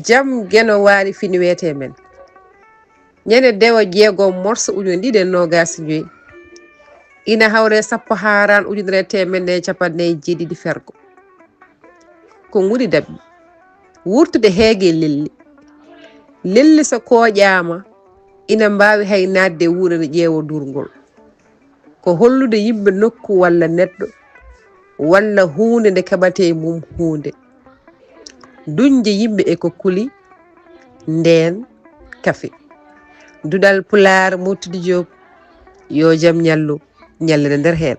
jam geno waari fini wete men ñande dewa jeegom morso ujune ɗiɗi e nogas joyi ina hawre sappo haran ujunere temedde capanɗe jeeɗiɗi fergo ko nguri dabɓi wurtude heege lelli so koƴama ina mbawi hay nadde wuuro ne ƴeewa durgol ko hollude yimɓe nokku walla neɗɗo walla hunde nde keɓate mum hunde duñde yimɓe eko kuli nden kafe Dudal Pular Motudi Diop yo jaam ñallu ñallere nder hen